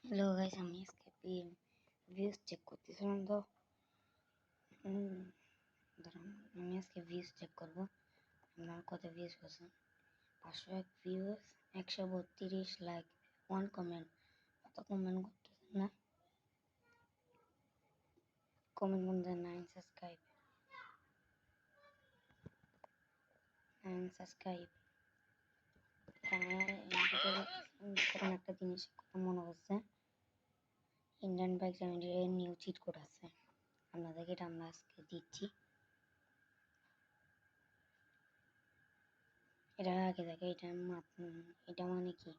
Hello guys, আমি আজকে views check করতেছিলাম তো দাঁড়ান, আমি আজকে ভিউজ চেক করবো আমার কত ভিউজ হয়েছে। 501 ভিউজ, 132 লাইক, 1 কমেন্ট। কত কমেন্ট করতেছেন না, কমেন্ট করতে 9 সাবস্ক্রাইব, 9 সাবস্ক্রাইব। তখন একটা জিনিস কথা মনে হচ্ছে, ইন্ডিয়ান বাইক চ্যানেলের নিউ চিট কোড আছে, আপনাদেরকে এটা আমরা আজকে দিচ্ছি। এটা আগে থাকে, এটা মানে কি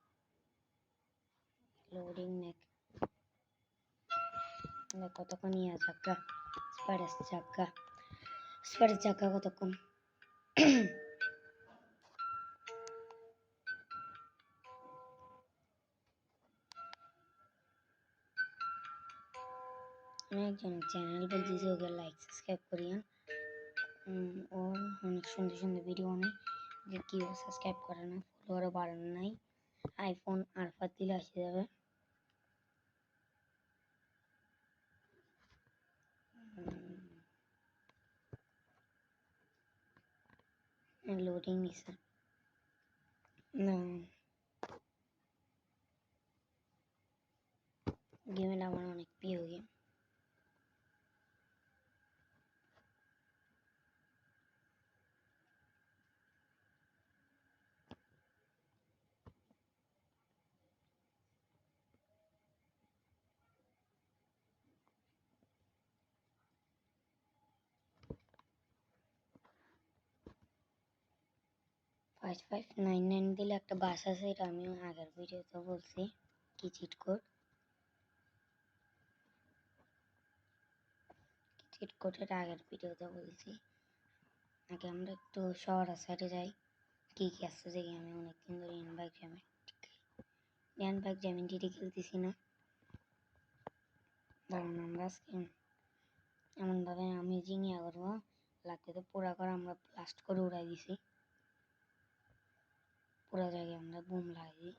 লোডিং নেক কতক্ষণ ইয়া চাকা স্পাইডার চাকা কতক্ষণ। আমি একজন চ্যানেল বলতেছি, ওকে লাইক সাবস্ক্রাইব করিয়েন। ও অনেক সুন্দর সুন্দর ভিডিও অনেক যে কেউ সাবস্ক্রাইব করে না, ফলোয়ারও বাড়ানো নাই। আইফোন আলফা দিলে আসে যাবে। লোডিং নিছে না, গেমের আমার অনেক প্রিয় গেম। ফাইভ 599 দিলে একটা বাস আছে, এটা আমি আগের ভিডিওতে বলছি কি চিট কোডের আগের ভিডিওতে বলছি। আগে আমরা একটু শহর সাইডে যাই, কি কি আছে যে আমি অনেকদিন ধরে বাইক জ্যামিনটি খেলতেছি না। দাঁড়ান, আমরা আজকে এমনভাবে আমেজিং ইয়া করবো, লাগতে তো পুরা করে আমরা ব্লাস্ট করে উড়াই দিছি, পুরা জায়গায় আমরা বুম লাগাই দিই।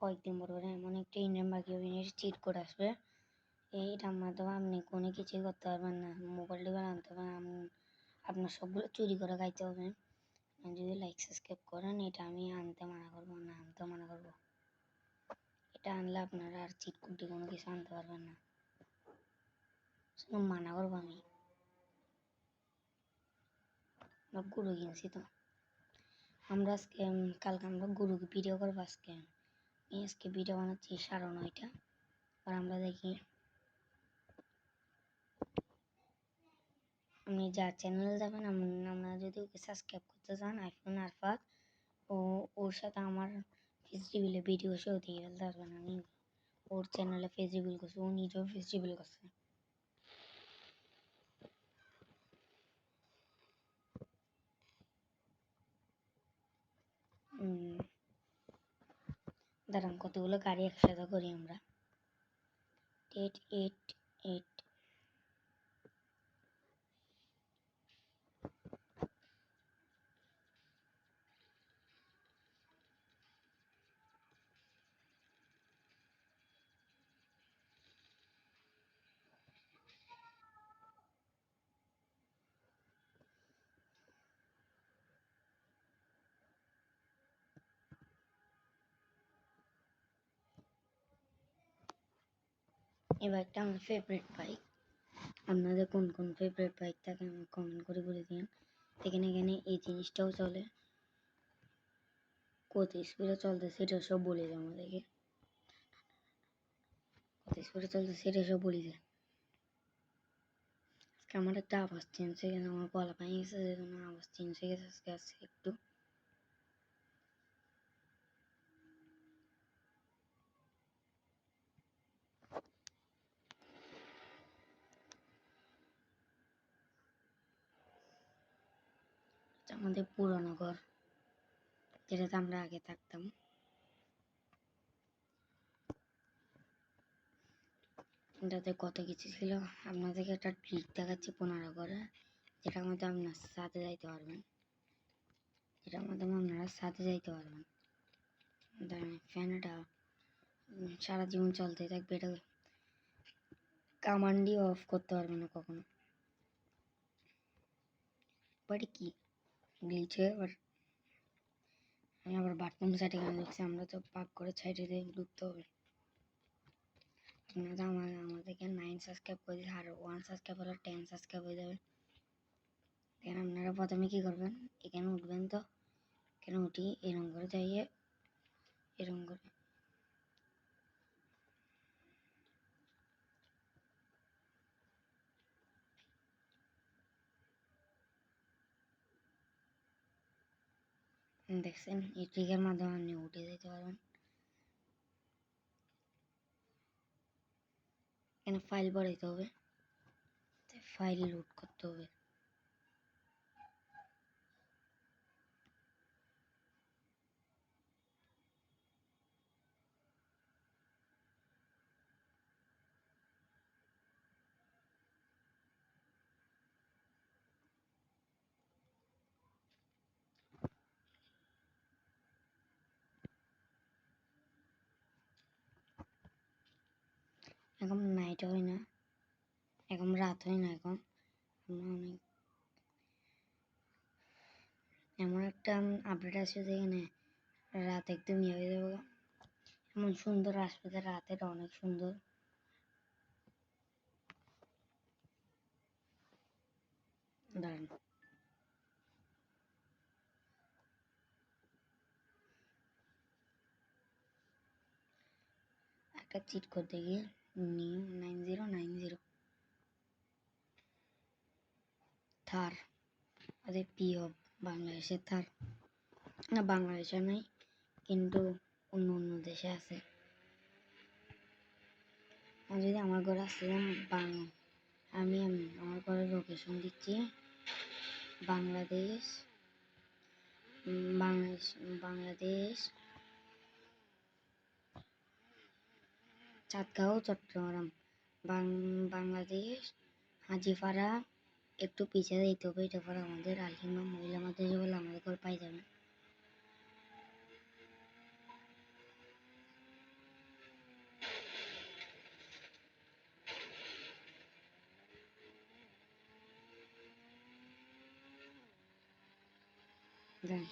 কয়েকদিন পর এমন একটা ইন্ডিয়ান বাইক জ্যামিনের চিট কোড আসবে, এইটার মাধ্যমে আপনি কোনো কিছুই করতে পারবেন না, মোবাইল টোবাইল আনতে পারবেন, আপনার সবগুলো চুরি করে খাইতে হবে। যদি লাইক সাবস্ক্রাইব করেন, এটা আমি আনতে মানা করবো না, এটা আনলে আপনারা আর চিট কোড দিয়ে কোনো কিছু আনতে পারবেন না, মানা করবো আমি। গরু কিনছি তো আমরা আজকে, কালকে আমরা গরুকে ভিডিও করবো। আজকে ভিডিও বানাচ্ছি 9:30। আর আমরা দেখি আপনি যার চ্যানেলে যাবেন, আপনারা যদি ওকে সাবস্ক্রাইব করতে চান, আইফোন আরফাত, ওর সাথে আমার ফেস রিভিলে ভিডিও সেও দিয়ে ফেলতে পারবেন। আমি ওর চ্যানেলে ফেস রিভিল করছি, ও নিজেও ফেস রিভিল করছে। দাঁড়ান, কতগুলো গাড়ি একসাথে করি আমরা। 888 এই বাইকটা আমার ফেভারিট বাইক। আপনাদের কোন কোন ফেভারিট বাইক থাকে আমাকে কমেন্ট করে বলে দিন। এখানে এই জিনিসটাও চলে, কত স্পিডে চলতেছে এটা সব বলে দেয় আমাদেরকে, কত স্পিডে চলতেছে এটা সব বলে দেয়। আজকে আমার একটা আওয়াজ চেঞ্জ হয়ে গেছে, আমার গলা ভেঙে গেছে, যেজন্য আওয়াজ চেঞ্জ হয়ে গেছে আজকে একটু। আমাদের পুরনো ঘর, যেটাতে আমরা আগে থাকতাম। এটাতে কত কিছু ছিল। আপনাদেরকে একটা ট্রিক দেখাচ্ছি 15 করে, যেটার মধ্যে আপনার সাথে যাইতে পারবেন, ফ্যানটা সারা জীবন চলতে থাকবে, এটা কমান্ডই অফ করতে পারবে না কখনো। বাট কি গ্লিচ হয়ে আমি আবার বাথরুম সাইডে গান লিখছি, আমরা তো পাক করে সাইডে দিয়ে ঢুকতে হবে। আপনারা আমাদেরকে 9 সাবস্ক্রাইব করে দিন, আর 1 সাবস্ক্রাইব হলে 10 সাবস্ক্রাইব হয়ে যাবে। এখানে আপনারা প্রথমে কী করবেন, এখানে উঠবেন, তো এখানে উঠি এরকম করে যাইয়ে এরকম করে দেখছেন, এই ট্রিকের মাধ্যমে আপনি উঠে যেতে পারবেন। এখানে ফাইল বাড়াইতে হবে, ফাইল লোড করতে হবে। এখন নাইট হয় না, এখন রাত হয় না, এখন আমরা অনেক এমন একটা আপডেট আছে যেখানে রাত একদম ইয়ে হয়ে যাবে, এমন সুন্দর আসবে রাতেটা অনেক সুন্দর। দাঁড়ান, একটা চিট করতে গিয়ে নিউ 9090 থার, ওদের পিও বাংলাদেশের থার না, বাংলাদেশে নাই কিন্তু অন্য অন্য দেশে আছে। আর যদি আমার ঘরে আসছিলাম আমি আমার ঘরের লোকেশন দিচ্ছি, বাংলাদেশ বাংলাদেশ বাংলাদেশ চাঁদগাঁও চট্টগ্রাম, বাংলাদেশ হাজিপাড়া, একটু পিছিয়ে দিতে হবে, এটা পর আমাদের আলহিমা মহিলা মাদ্রাসা বলে আমাদের ঘর পাই যাবে।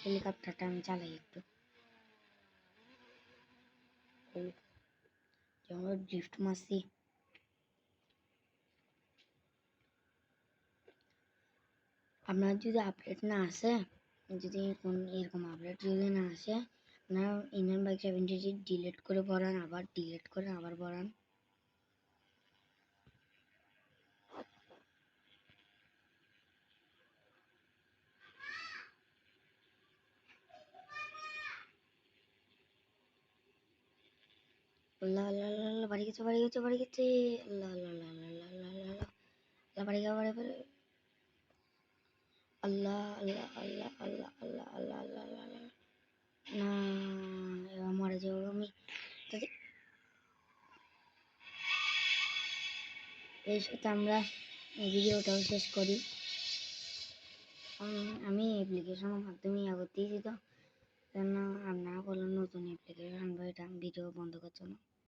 হেলিকপ্টারটা আমি চালাই একটু, যেমন ড্রিফট মারছি। আপনার যদি আপডেট না আসে, যদি কোন এরকম আপডেট যদি না আসে, আপনারা ইন্ডিয়ান বাইক 70 ডিলিট করে ভরান, আবার ডিলিট করে আবার ভরান। আল্লাহ আল্লাহ আল্লাহ, বাড়ি গেছে বাড়ি গেছে বাড়ি গেছে, আল্লাহ আল্লাহ আল্লাহ আল্লাহ আল্লাহ আল্লাহ আল্লাহ, বাড়ি গা বাড়ি বাড়ি, আল্লাহ আল্লাহ আল্লাহ আল্লাহ আল্লাহ আল্লাহ আল্লাহ আল্লাহ আল্লাহ, না এবার মরে যাবো আমি। এই সাথে আমরা ভিডিওটাও শেষ করি। আমি অ্যাপ্লিকেশনের মাধ্যমে ইয়ে করতেছি, তো জন্য আপনারা বললেন নতুন অ্যাপ্লিকেশন আনবো, এটা ভিডিও বন্ধ করছো না।